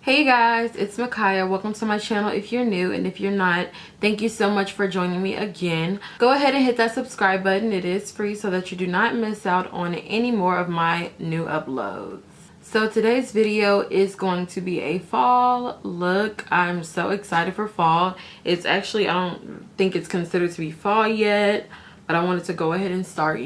Hey guys, it's Makaya. Welcome to my channel if you're new, and if you're not, thank you so much for joining me again. Go ahead and hit that subscribe button. It is free so that you do not miss out on any more of my new uploads. So today's video is going to be a fall look. I'm so excited for fall. It's actually, I don't think it's considered to be fall yet, but I wanted to go ahead and start,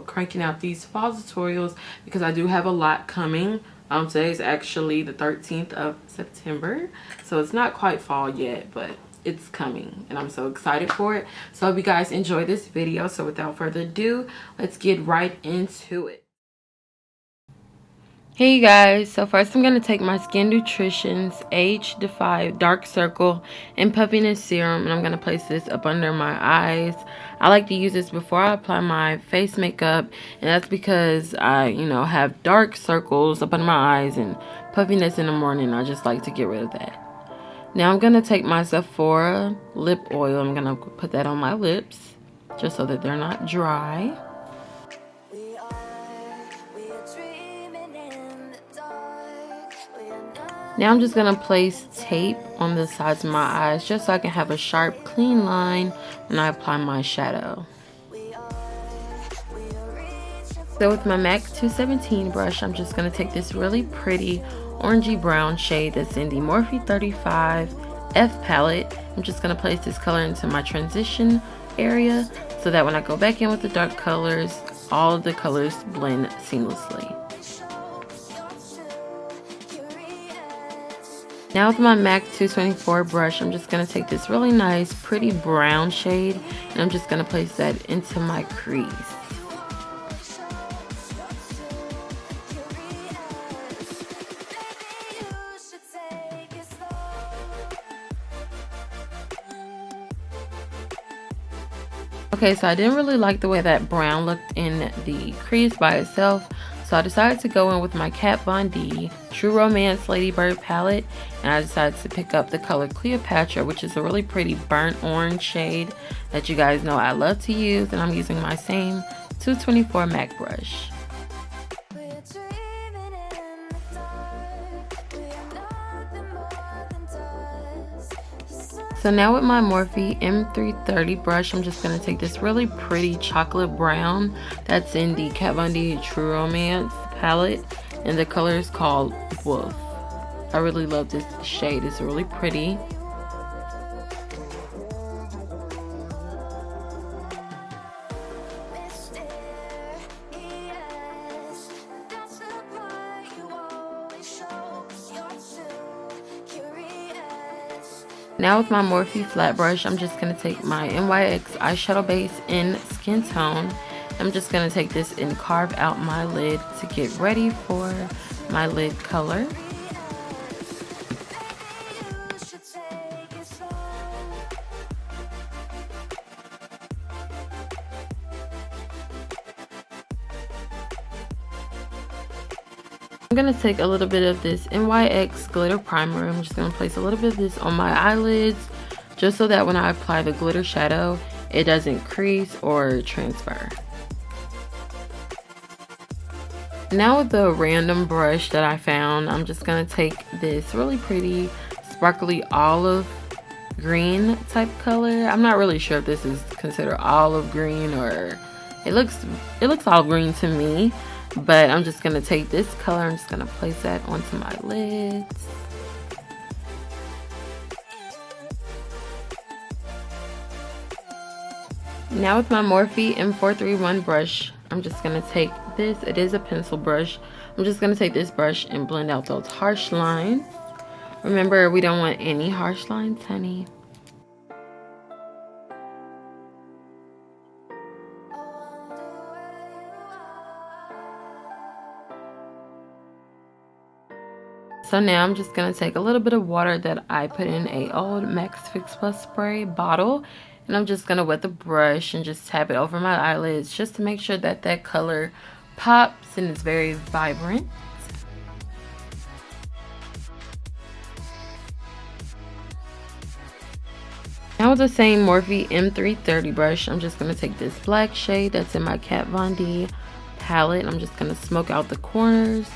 cranking out these fall tutorials because I do have a lot coming. Today is actually the 13th of September, so it's not quite fall yet, but it's coming and I'm so excited for it. So I hope you guys enjoy this video. So without further ado, let's get right into it. Hey guys, so first I'm going to take my Skin Nutrition's Age Defy Dark Circle and Puffiness Serum, and I'm going to place this up under my eyes. I like to use this before I apply my face makeup, and that's because I, have dark circles up under my eyes and puffiness in the morning. I just like to get rid of that. Now I'm going to take my Sephora lip oil. I'm going to put that on my lips just so that they're not dry. Now I'm just going to place tape on the sides of my eyes just so I can have a sharp, clean line when I apply my shadow. So with my MAC 217 brush, I'm just going to take this really pretty orangey brown shade that's in the Morphe 35 F palette. I'm just going to place this color into my transition area so that when I go back in with the dark colors, all of the colors blend seamlessly. Now with my MAC 224 brush, I'm just going to take this really nice, pretty brown shade, and I'm just going to place that into my crease. Okay, so I didn't really like the way that brown looked in the crease by itself, so I decided to go in with my Kat Von D True Romance Ladybird palette, and I decided to pick up the color Cleopatra, which is a really pretty burnt orange shade that you guys know I love to use, and I'm using my same 224 MAC brush. So now with my Morphe M330 brush, I'm just going to take this really pretty chocolate brown that's in the Kat Von D True Romance palette, and the color is called Wolf. I really love this shade. It's really pretty. Now with my Morphe flat brush, I'm just going to take my NYX eyeshadow base in Skin Tone. I'm just going to take this and carve out my lid to get ready for my lid color. I'm going to take a little bit of this NYX glitter primer. I'm just going to place a little bit of this on my eyelids just so that when I apply the glitter shadow, it doesn't crease or transfer. Now with the random brush that I found, I'm just going to take this really pretty sparkly olive green type color. I'm not really sure if this is considered olive green, or it looks olive green to me. But I'm just going to take this color, I'm just going to place that onto my lids. Now with my Morphe M431 brush, I'm just going to take this, it is a pencil brush. I'm just going to take this brush and blend out those harsh lines. Remember, we don't want any harsh lines, honey. So now I'm just going to take a little bit of water that I put in a old Max Fix Plus spray bottle, and I'm just going to wet the brush and just tap it over my eyelids just to make sure that that color pops and is very vibrant. Now with the same Morphe M330 brush, I'm just going to take this black shade that's in my Kat Von D palette. I'm just going to smoke out the corners.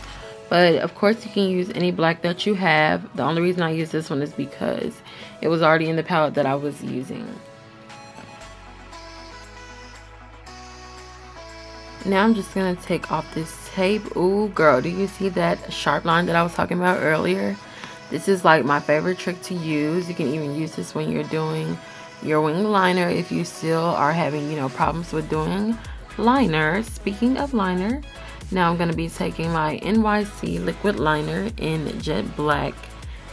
But of course you can use any black that you have. The only reason I use this one is because it was already in the palette that I was using. Now I'm just going to take off this tape. Ooh, girl, do you see that sharp line that I was talking about earlier? This is like my favorite trick to use. You can even use this when you're doing your wing liner if you still are having, you know, problems with doing liner. Speaking of liner, now I'm going to be taking my NYC Liquid liner in jet black.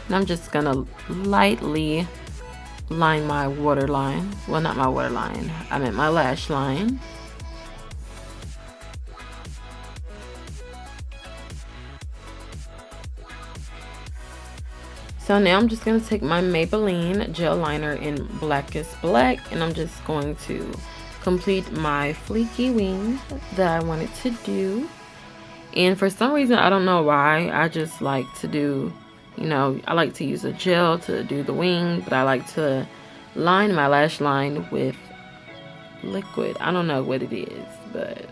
And I'm just going to lightly line my waterline. Well, not my waterline. I meant my lash line. So now I'm just going to take my Maybelline gel liner in Blackest Black, and I'm just going to complete my fleeky wing that I wanted to do. And for some reason, I don't know why, I just like to do, you know, I like to use a gel to do the wing, but I like to line my lash line with liquid. I don't know what it is, but...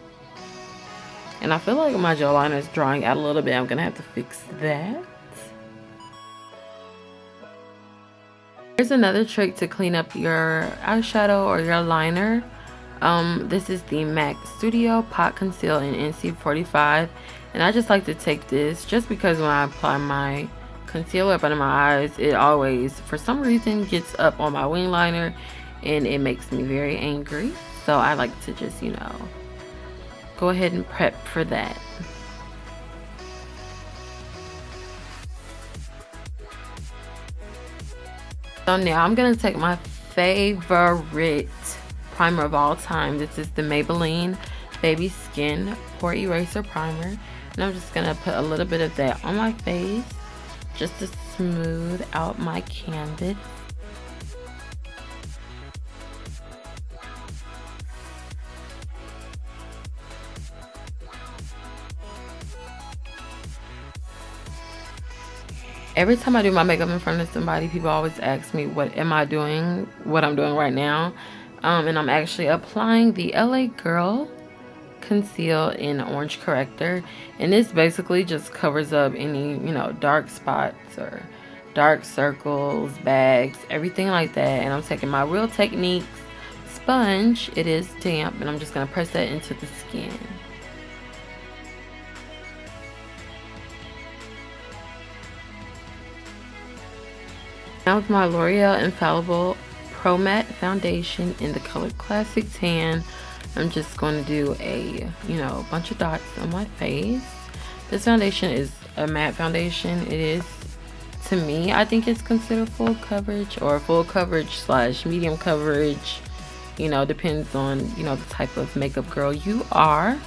And I feel like my gel liner is drying out a little bit. I'm going to have to fix that. Here's another trick to clean up your eyeshadow or your liner. This is the MAC Studio Pot Conceal in NC45, and I just like to take this just because when I apply my concealer up under my eyes, it always for some reason gets up on my wing liner and it makes me very angry. So I like to just, you know, go ahead and prep for that. So now I'm going to take my favorite primer of all time. This is the Maybelline Baby Skin Pore Eraser Primer. And I'm just going to put a little bit of that on my face just to smooth out my canvas. Every time I do my makeup in front of somebody, people always ask me what am I doing, what I'm doing right now. And I'm actually applying the LA Girl Conceal in Orange Corrector. And this basically just covers up any, you know, dark spots or dark circles, bags, everything like that. And I'm taking my Real Techniques sponge. It is damp, and I'm just going to press that into the skin. Now with my L'Oreal Infallible Pro Matte Foundation in the color Classic Tan, I'm just going to do a, you know, bunch of dots on my face. This foundation is a matte foundation. It is, to me, I think it's considered full coverage or full coverage slash medium coverage. You know, depends on, you know, the type of makeup girl you are.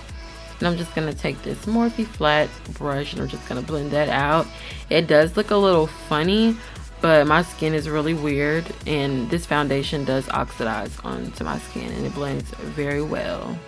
And I'm just going to take this Morphe flat brush and I'm just going to blend that out. It does look a little funny, but my skin is really weird, and this foundation does oxidize onto my skin and it blends very well.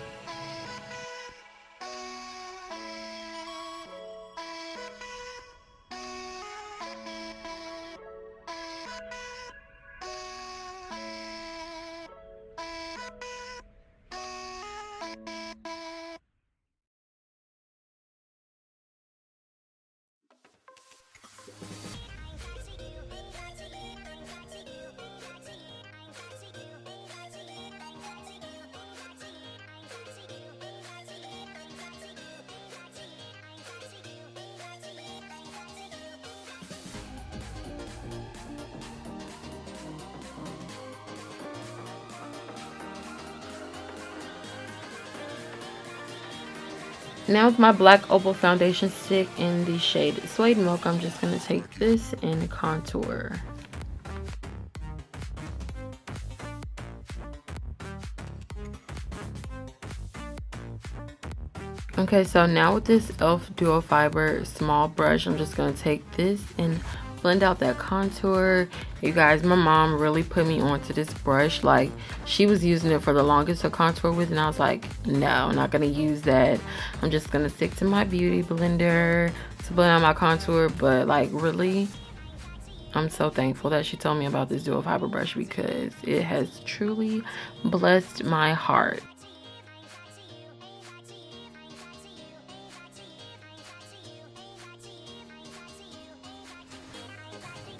Now with my black Opal foundation stick in the shade Suede Milk, I'm just going to take this and contour. Okay, so now with this e.l.f. Duo Fiber small brush, I'm just going to take this and blend out that contour. You guys, my mom really put me onto this brush. Like, she was using it for the longest to contour with, and I was like, no, I'm not going to use that. I'm just going to stick to my beauty blender to blend out my contour. But like, really, I'm so thankful that she told me about this Duo Fiber brush because it has truly blessed my heart.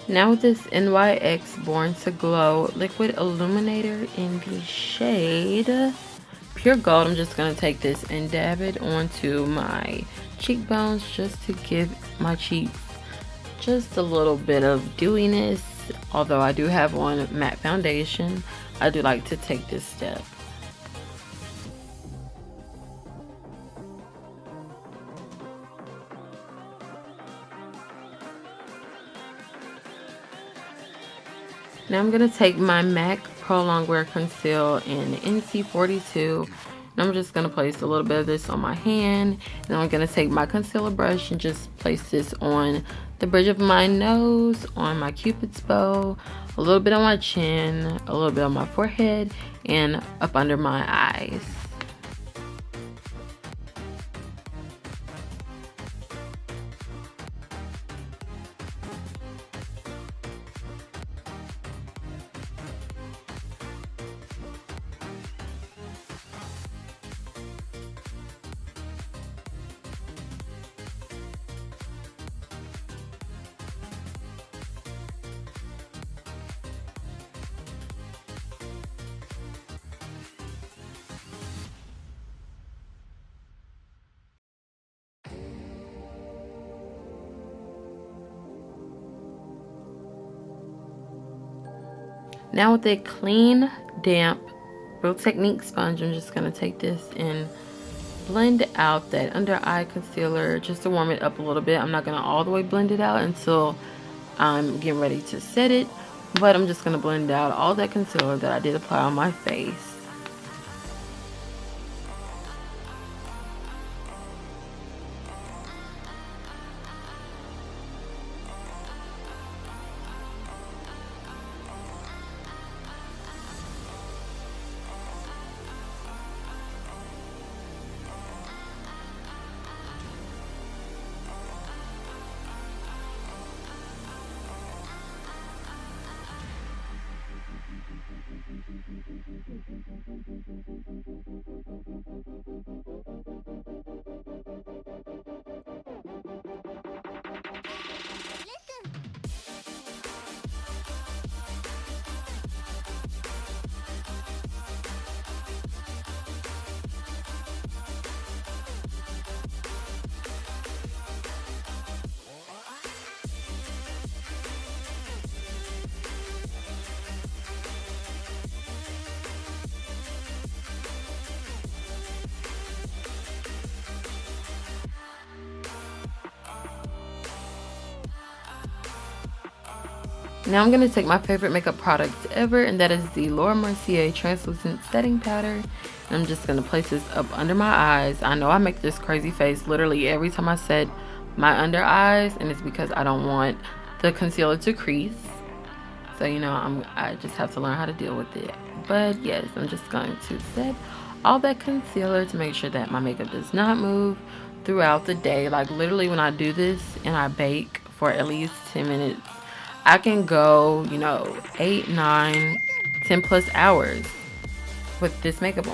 Now with this NYX Born to Glow Liquid Illuminator in the shade Pure Gold, I'm just going to take this and dab it onto my cheekbones just to give my cheeks just a little bit of dewiness. Although I do have on matte foundation, I do like to take this step. Now I'm going to take my MAC Pro Longwear Conceal in NC42, and I'm just going to place a little bit of this on my hand, and I'm going to take my concealer brush and just place this on the bridge of my nose, on my cupid's bow, a little bit on my chin, a little bit on my forehead, and up under my eyes. Now with a clean, damp Real Technique sponge, I'm just going to take this and blend out that under eye concealer just to warm it up a little bit. I'm not going to all the way blend it out until I'm getting ready to set it, but I'm just going to blend out all that concealer that I did apply on my face. Now I'm going to take my favorite makeup product ever, and that is the Mercier Translucent Setting Powder. And I'm just going to place this up under my eyes. I know I make this crazy face literally every time I set my under eyes, and it's because I don't want the concealer to crease. So, you know, I just have to learn how to deal with it. But yes, I'm just going to set all that concealer to make sure that my makeup does not move throughout the day. Like literally when I do this and I bake for at least 10 minutes, I can go, you know, 8, 9, 10 plus hours with this makeup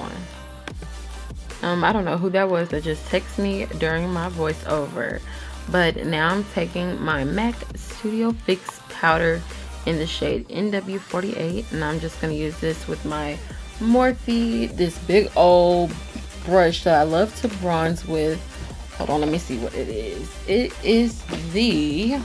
on. I don't know who that was that just texted me during my voiceover, but now I'm taking my MAC Studio Fix powder in the shade NW48, and I'm just going to use this with my Morphe, this big old brush that I love to bronze with. Hold on, let me see what it is. It is the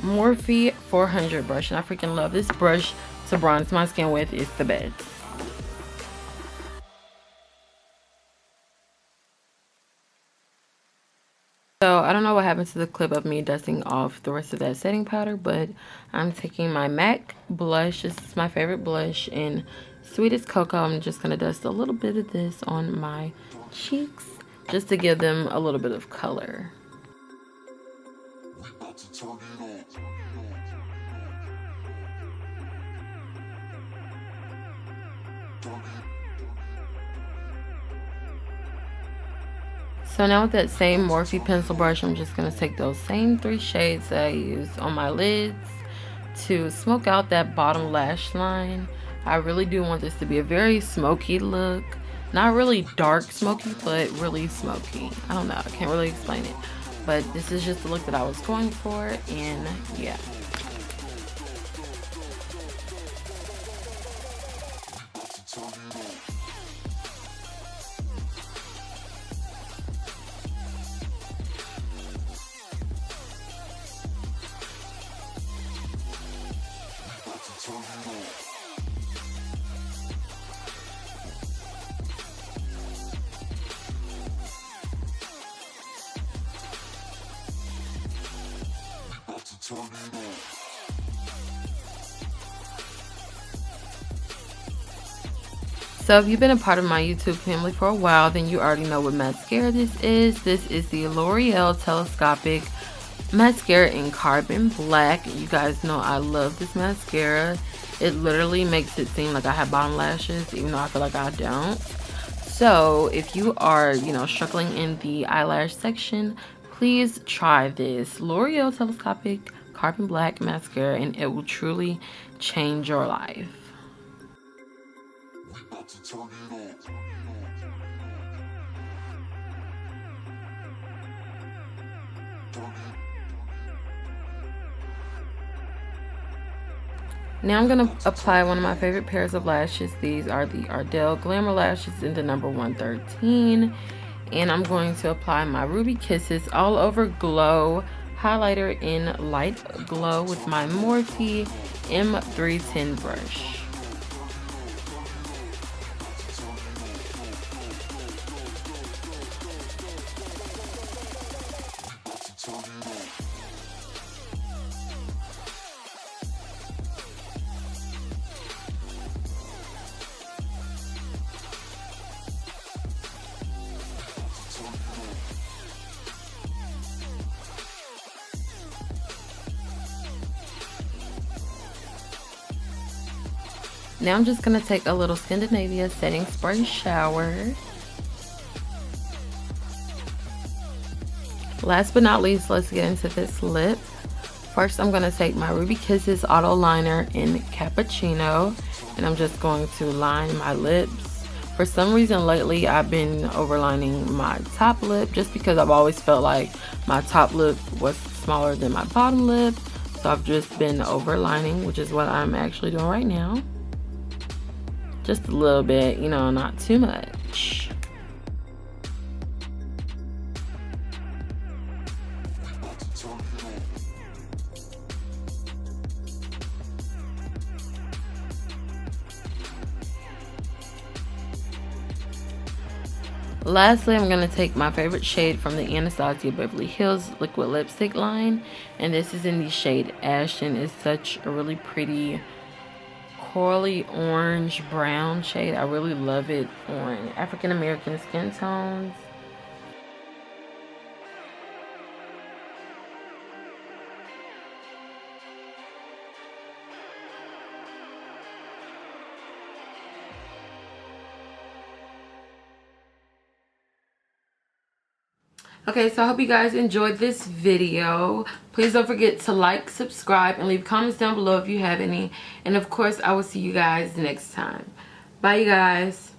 Morphe 400 brush, and I freaking love this brush to bronze my skin with. It's the best. So I don't know what happened to the clip of me dusting off the rest of that setting powder, but I'm taking my MAC blush. This is my favorite blush in Sweetest Cocoa. I'm just gonna dust a little bit of this on my cheeks just to give them a little bit of color. So now with that same Morphe pencil brush, I'm just going to take those same 3 shades that I used on my lids to smoke out that bottom lash line. I really do want this to be a very smoky look. Not really dark smoky, but really smoky. I don't know, I can't really explain it. But this is just the look that I was going for, and yeah. So if you've been a part of my YouTube family for a while, then you already know what mascara this is. This is the L'Oreal Telescopic Mascara in Carbon Black. You guys know I love this mascara. It literally makes it seem like I have bottom lashes, even though I feel like I don't. So if you are, you know, struggling in the eyelash section, please try this L'Oreal Telescopic Carbon Black Mascara, and it will truly change your life. Now I'm going to apply one of my favorite pairs of lashes. These are the Ardell Glamour lashes in the number 113. And I'm going to apply my Ruby Kisses All Over Glow highlighter in Light Glow with my Morphe M310 brush. Now I'm just going to take a little SKINDINAVIA setting spray shower. Last but not least, let's get into this lip. First, I'm going to take my Ruby Kisses Auto Liner in Cappuccino, and I'm just going to line my lips. For some reason lately, I've been overlining my top lip just because I've always felt like my top lip was smaller than my bottom lip. So I've just been overlining, which is what I'm actually doing right now. Just a little bit, you know, not too much. Lastly, I'm going to take my favorite shade from the Anastasia Beverly Hills liquid lipstick line, and this is in the shade Ashton. It's such a really pretty corally orange brown shade. I really love it on African American skin tones. Okay, so I hope you guys enjoyed this video. Please don't forget to like, subscribe, and leave comments down below if you have any. And of course, I will see you guys next time. Bye, you guys.